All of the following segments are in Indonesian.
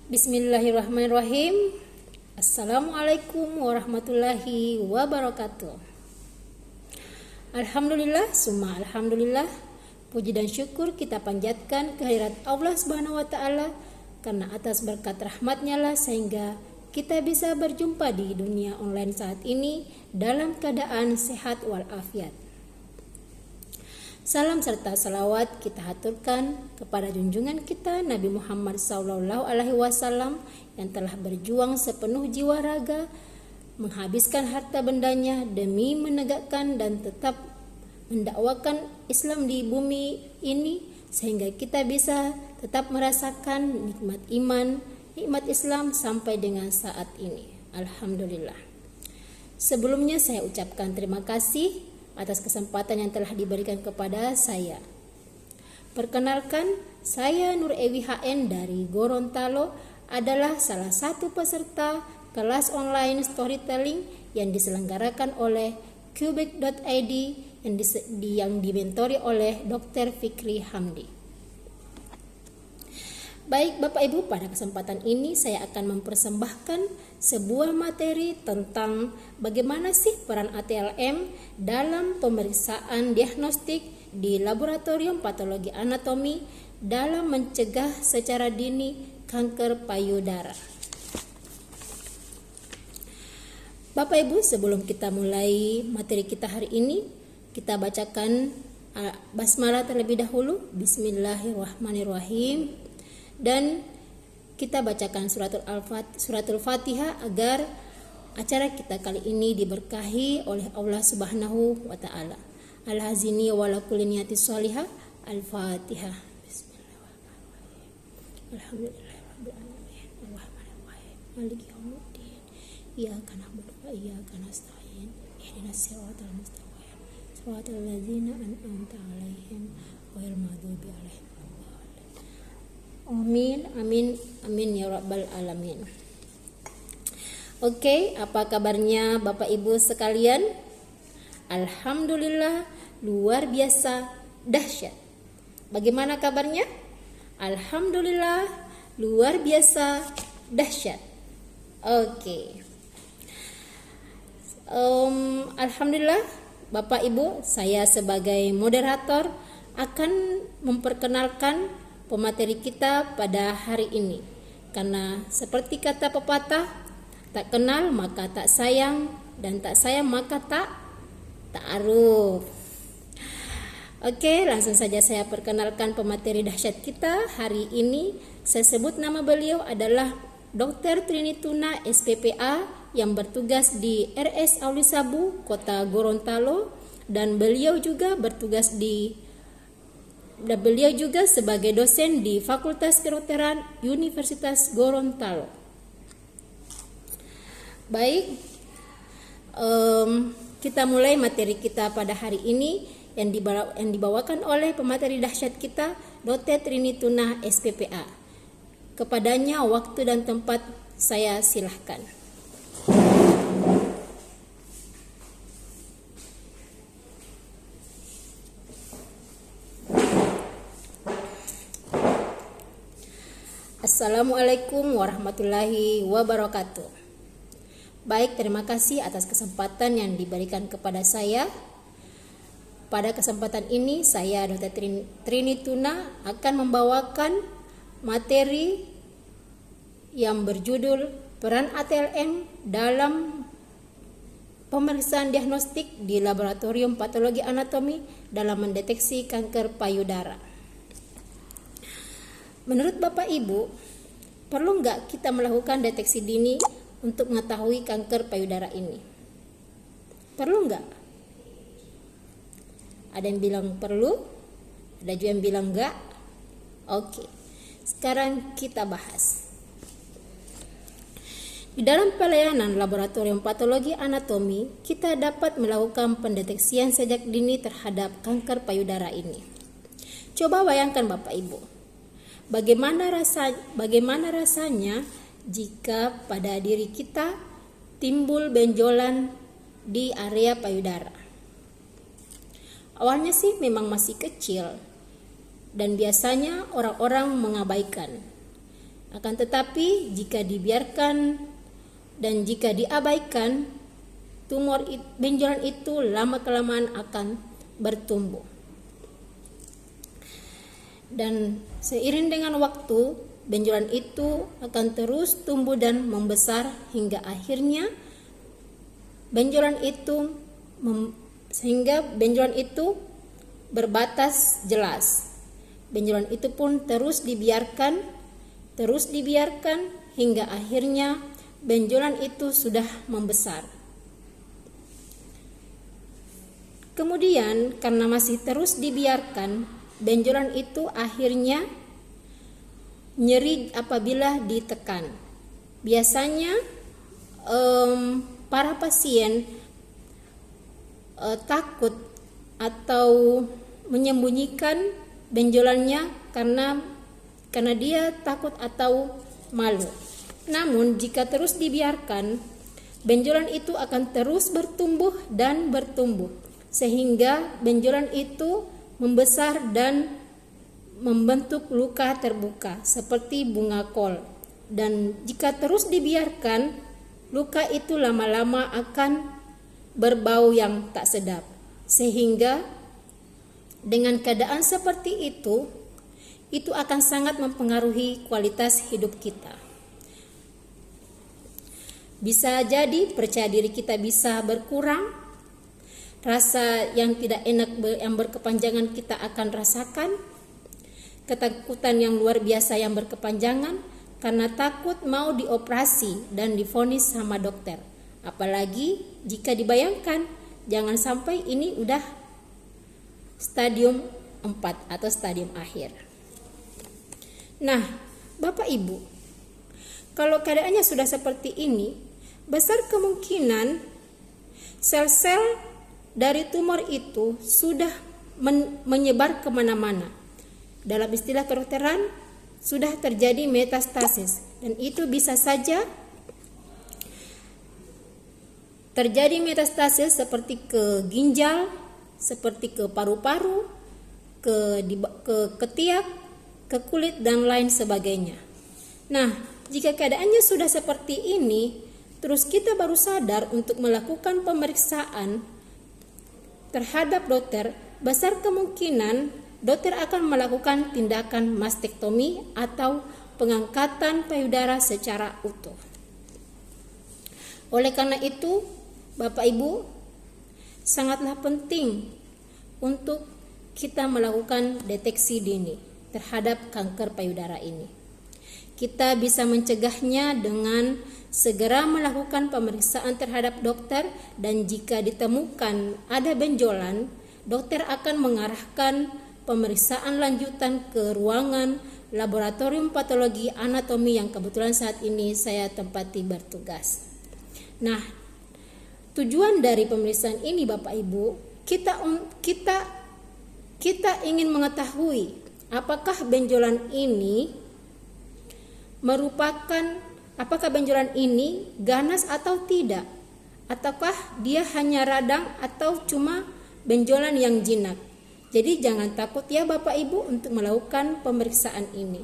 Bismillahirrahmanirrahim. Assalamualaikum warahmatullahi wabarakatuh. Alhamdulillah, summa alhamdulillah. Puji dan syukur kita panjatkan kehadirat Allah Subhanahu wa taala karena atas berkat rahmat-Nya lah sehingga kita bisa berjumpa di dunia online saat ini dalam keadaan sehat walafiat. Salam serta salawat kita haturkan kepada junjungan kita Nabi Muhammad SAW yang telah berjuang sepenuh jiwa raga, menghabiskan harta bendanya demi menegakkan dan tetap mendakwakan Islam di bumi ini sehingga kita bisa tetap merasakan nikmat iman, nikmat Islam sampai dengan saat ini. Alhamdulillah. Sebelumnya saya ucapkan terima kasih atas kesempatan yang telah diberikan kepada saya. Perkenalkan, saya Nur Ewi HN dari Gorontalo adalah salah satu peserta kelas online storytelling yang diselenggarakan oleh Qubik.id yang dimentori oleh Dr. Fikri Hamdi. Baik Bapak Ibu, pada kesempatan ini saya akan mempersembahkan sebuah materi tentang bagaimana sih peran ATLM dalam pemeriksaan diagnostik di laboratorium patologi anatomi dalam mencegah secara dini kanker payudara. Bapak Ibu, sebelum kita mulai materi kita hari ini, kita bacakan basmalah terlebih dahulu. Bismillahirrahmanirrahim. Dan kita bacakan suratul Fatihah agar acara kita kali ini diberkahi oleh Allah Subhanahu wa taala. Al-hazini wa la kulli niyatis shalihah. Al-Fatihah. Bismillahirrahmanirrahim. Alhamdulillahirabbil alamin. Arrahmanirrahim. Maliki yaumiddin. Iyyaka na'budu wa iyyaka nasta'in. Ihdinas siratal mustaqim. Siratal ladzina an'amta 'alaihim ghairil maghdubi 'alaihim. Amin, amin, amin ya rabbal alamin. Oke, apa kabarnya Bapak Ibu sekalian? Alhamdulillah, luar biasa dahsyat. Bagaimana kabarnya? Alhamdulillah, luar biasa dahsyat. Oke. Alhamdulillah, Bapak Ibu, saya sebagai moderator akan memperkenalkan pemateri kita pada hari ini. Karena seperti kata pepatah, tak kenal maka tak sayang, dan tak sayang maka tak ta'aruf. Oke, langsung saja saya perkenalkan pemateri dahsyat kita hari ini. Saya sebut nama beliau adalah Dr. Trinituna SPPA yang bertugas di RS Aulisabu, Kota Gorontalo, dan beliau juga sebagai dosen di Fakultas Kedokteran Universitas Gorontalo. Baik, kita mulai materi kita pada hari ini yang dibawakan oleh pemateri dahsyat kita, Dr. Trinituna SPPA. Kepadanya waktu dan tempat saya silahkan. Assalamualaikum warahmatullahi wabarakatuh. Baik, terima kasih atas kesempatan yang diberikan kepada saya. Pada kesempatan ini saya Dr. Trinituna akan membawakan materi yang berjudul peran ATLM dalam pemeriksaan diagnostik di laboratorium patologi anatomi dalam mendeteksi kanker payudara. Menurut Bapak Ibu, perlu nggak kita melakukan deteksi dini untuk mengetahui kanker payudara ini? Perlu nggak? Ada yang bilang perlu, ada juga yang bilang nggak. Oke, sekarang kita bahas. Di dalam pelayanan laboratorium patologi anatomi, kita dapat melakukan pendeteksian sejak dini terhadap kanker payudara ini. Coba bayangkan Bapak Ibu. Bagaimana rasanya jika pada diri kita timbul benjolan di area payudara? Awalnya sih memang masih kecil dan biasanya orang-orang mengabaikan. Akan tetapi jika dibiarkan dan jika diabaikan, benjolan itu lama-kelamaan akan bertumbuh. Dan seiring dengan waktu, benjolan itu akan terus tumbuh dan membesar hingga akhirnya benjolan itu berbatas jelas. Benjolan itu pun terus dibiarkan hingga akhirnya benjolan itu sudah membesar. Kemudian karena masih terus dibiarkan, benjolan itu akhirnya nyeri apabila ditekan. Biasanya para pasien takut atau menyembunyikan benjolannya karena dia takut atau malu. Namun jika terus dibiarkan, benjolan itu akan terus bertumbuh dan bertumbuh sehingga benjolan itu membesar dan membentuk luka terbuka seperti bunga kol. Dan jika terus dibiarkan, luka itu lama-lama akan berbau yang tak sedap. Sehingga dengan keadaan seperti itu akan sangat mempengaruhi kualitas hidup kita. Bisa jadi percaya diri kita bisa berkurang, rasa yang tidak enak yang berkepanjangan kita akan rasakan, ketakutan yang luar biasa yang berkepanjangan karena takut mau dioperasi dan divonis sama dokter. Apalagi jika dibayangkan, jangan sampai ini udah stadium 4 atau stadium akhir. Nah, Bapak Ibu, kalau keadaannya sudah seperti ini, besar kemungkinan sel-sel dari tumor itu sudah menyebar kemana-mana. Dalam istilah kedokteran, sudah terjadi metastasis, dan itu bisa saja terjadi metastasis seperti ke ginjal, seperti ke paru-paru, ke ketiak, ke kulit, dan lain sebagainya. Nah, jika keadaannya sudah seperti ini, terus kita baru sadar untuk melakukan pemeriksaan terhadap dokter, besar kemungkinan dokter akan melakukan tindakan mastektomi atau pengangkatan payudara secara utuh. Oleh karena itu, Bapak Ibu, sangatlah penting untuk kita melakukan deteksi dini terhadap kanker payudara ini. Kita bisa mencegahnya dengan segera melakukan pemeriksaan terhadap dokter, dan jika ditemukan ada benjolan, dokter akan mengarahkan pemeriksaan lanjutan ke ruangan laboratorium patologi anatomi yang kebetulan saat ini saya tempati bertugas. Nah, tujuan dari pemeriksaan ini Bapak Ibu, kita ingin mengetahui apakah benjolan ini apakah benjolan ini ganas atau tidak, ataukah dia hanya radang atau cuma benjolan yang jinak. Jadi jangan takut ya Bapak Ibu untuk melakukan pemeriksaan ini.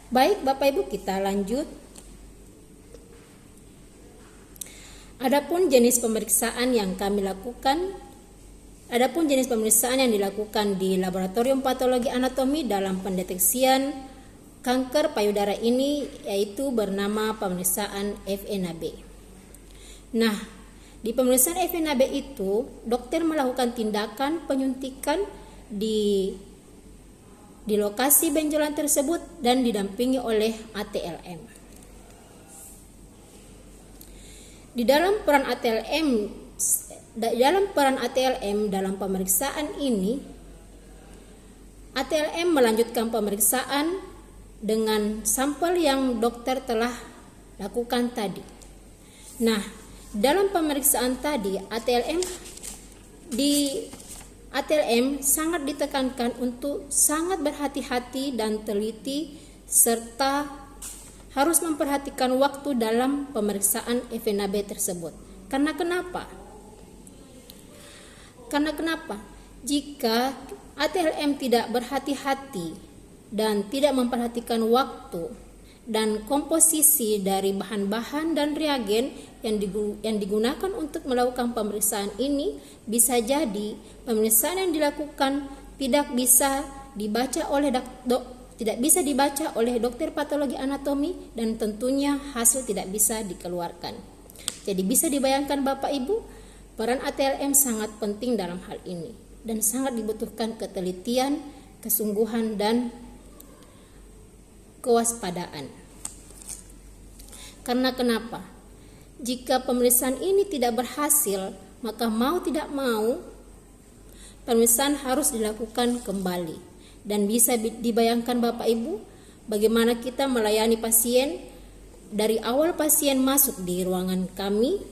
Baik Bapak Ibu, kita lanjut. Adapun jenis pemeriksaan yang dilakukan di laboratorium patologi anatomi dalam pendeteksian kanker payudara ini yaitu bernama pemeriksaan FNAB. Nah, di pemeriksaan FNAB itu dokter melakukan tindakan penyuntikan di lokasi benjolan tersebut dan didampingi oleh ATLM. Di dalam peran ATLM dalam pemeriksaan ini, ATLM melanjutkan pemeriksaan dengan sampel yang dokter telah lakukan tadi. Nah, dalam pemeriksaan tadi ATLM sangat ditekankan untuk sangat berhati-hati dan teliti serta harus memperhatikan waktu dalam pemeriksaan FNAB tersebut. Karena kenapa? Jika ATLM tidak berhati-hati dan tidak memperhatikan waktu dan komposisi dari bahan-bahan dan reagen yang digunakan untuk melakukan pemeriksaan ini, bisa jadi pemeriksaan yang dilakukan tidak bisa dibaca oleh dokter patologi anatomi, dan tentunya hasil tidak bisa dikeluarkan. Jadi bisa dibayangkan Bapak Ibu, peran ATLM sangat penting dalam hal ini dan sangat dibutuhkan ketelitian, kesungguhan, dan kewaspadaan. Karena kenapa? Jika pemeriksaan ini tidak berhasil, maka mau tidak mau pemeriksaan harus dilakukan kembali. Dan bisa dibayangkan Bapak Ibu, bagaimana kita melayani pasien dari awal pasien masuk di ruangan kami.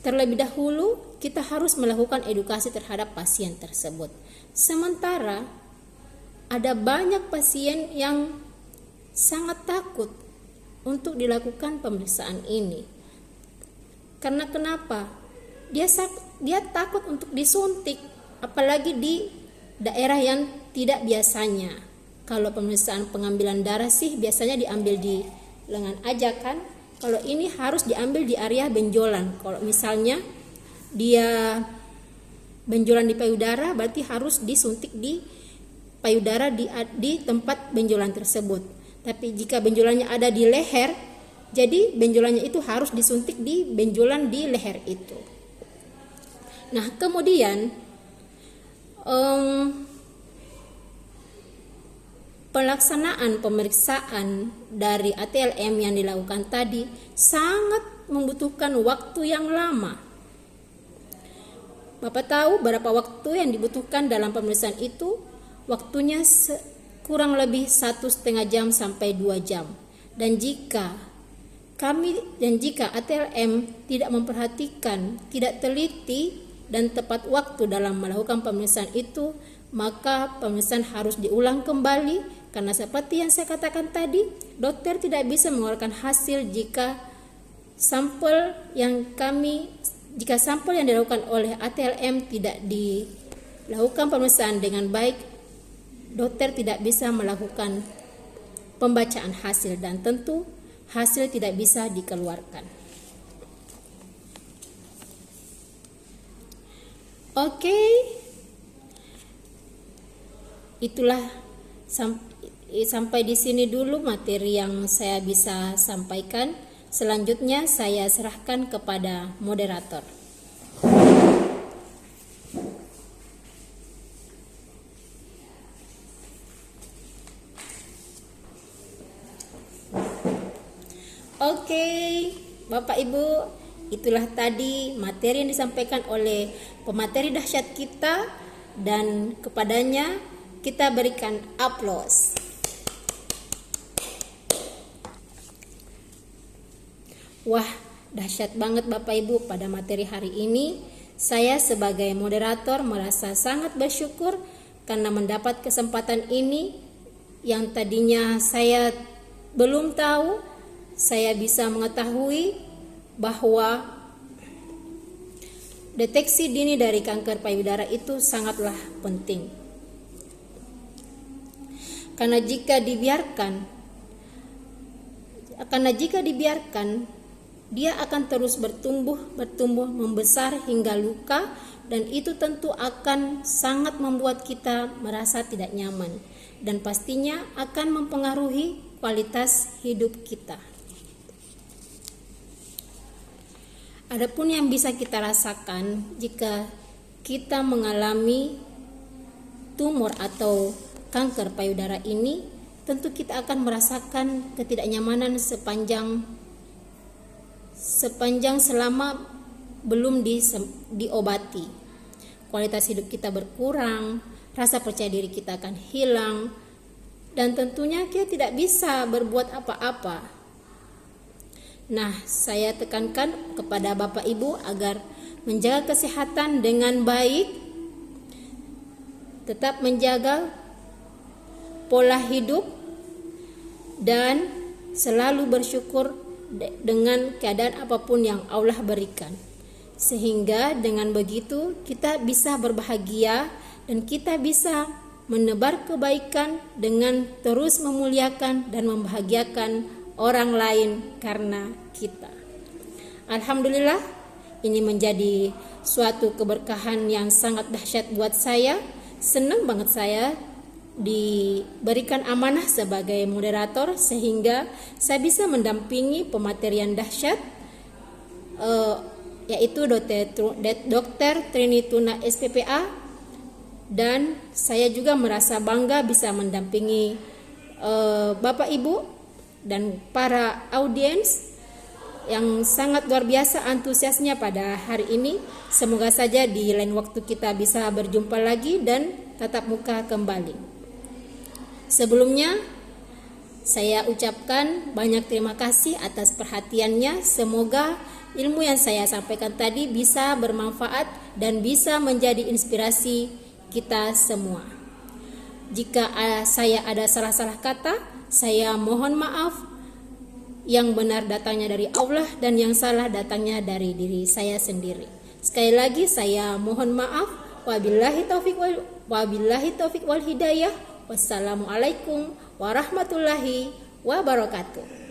Terlebih dahulu kita harus melakukan edukasi terhadap pasien tersebut. Sementara ada banyak pasien yang sangat takut untuk dilakukan pemeriksaan ini. Karena kenapa? Dia takut untuk disuntik, apalagi di daerah yang tidak biasanya. Kalau pemeriksaan pengambilan darah sih biasanya diambil di lengan aja kan. Kalau ini harus diambil di area benjolan. Kalau misalnya dia benjolan di payudara, berarti harus disuntik di payudara di tempat benjolan tersebut. Tapi jika benjolannya ada di leher, jadi benjolannya itu harus disuntik di benjolan di leher itu. Nah, kemudian pelaksanaan pemeriksaan dari ATLM yang dilakukan tadi sangat membutuhkan waktu yang lama. Bapak tahu berapa waktu yang dibutuhkan dalam pemeriksaan itu? Waktunya kurang lebih 1,5 jam sampai 2 jam. Dan jika ATLM tidak memperhatikan, tidak teliti dan tepat waktu dalam melakukan pemeriksaan itu, maka pemeriksaan harus diulang kembali, karena seperti yang saya katakan tadi, dokter tidak bisa mengeluarkan hasil jika sampel yang dilakukan oleh ATLM tidak dilakukan pemeriksaan dengan baik. Dokter tidak bisa melakukan pembacaan hasil dan tentu hasil tidak bisa dikeluarkan. Oke, itulah sampai di sini dulu materi yang saya bisa sampaikan. Selanjutnya saya serahkan kepada moderator. Oke, Bapak Ibu, itulah tadi materi yang disampaikan oleh pemateri dahsyat kita, dan kepadanya kita berikan aplaus. Wah, dahsyat banget Bapak Ibu pada materi hari ini. Saya sebagai moderator merasa sangat bersyukur karena mendapat kesempatan ini yang tadinya saya belum tahu. Saya bisa mengetahui bahwa deteksi dini dari kanker payudara itu sangatlah penting. Karena jika dibiarkan, dia akan terus bertumbuh, membesar hingga luka, dan itu tentu akan sangat membuat kita merasa tidak nyaman dan pastinya akan mempengaruhi kualitas hidup kita. Adapun yang bisa kita rasakan jika kita mengalami tumor atau kanker payudara ini, tentu kita akan merasakan ketidaknyamanan sepanjang selama belum diobati. Kualitas hidup kita berkurang, rasa percaya diri kita akan hilang, dan tentunya kita tidak bisa berbuat apa-apa. Nah, saya tekankan kepada Bapak Ibu agar menjaga kesehatan dengan baik, tetap menjaga pola hidup, dan selalu bersyukur dengan keadaan apapun yang Allah berikan. Sehingga dengan begitu kita bisa berbahagia dan kita bisa menebar kebaikan dengan terus memuliakan dan membahagiakan orang lain karena kita. Alhamdulillah, ini menjadi suatu keberkahan yang sangat dahsyat buat saya. Senang banget saya diberikan amanah sebagai moderator sehingga saya bisa mendampingi pematerian dahsyat yaitu Dr. Trini Tuna SPPA, dan saya juga merasa bangga bisa mendampingi Bapak Ibu dan para audiens yang sangat luar biasa antusiasnya pada hari ini. Semoga saja di lain waktu kita bisa berjumpa lagi dan tatap muka kembali. Sebelumnya, saya ucapkan banyak terima kasih atas perhatiannya. Semoga ilmu yang saya sampaikan tadi bisa bermanfaat dan bisa menjadi inspirasi kita semua. Jika saya ada salah-salah kata, saya mohon maaf. Yang benar datangnya dari Allah dan yang salah datangnya dari diri saya sendiri. Sekali lagi saya mohon maaf. Wabillahi taufiq wal hidayah. Wassalamualaikum warahmatullahi wabarakatuh.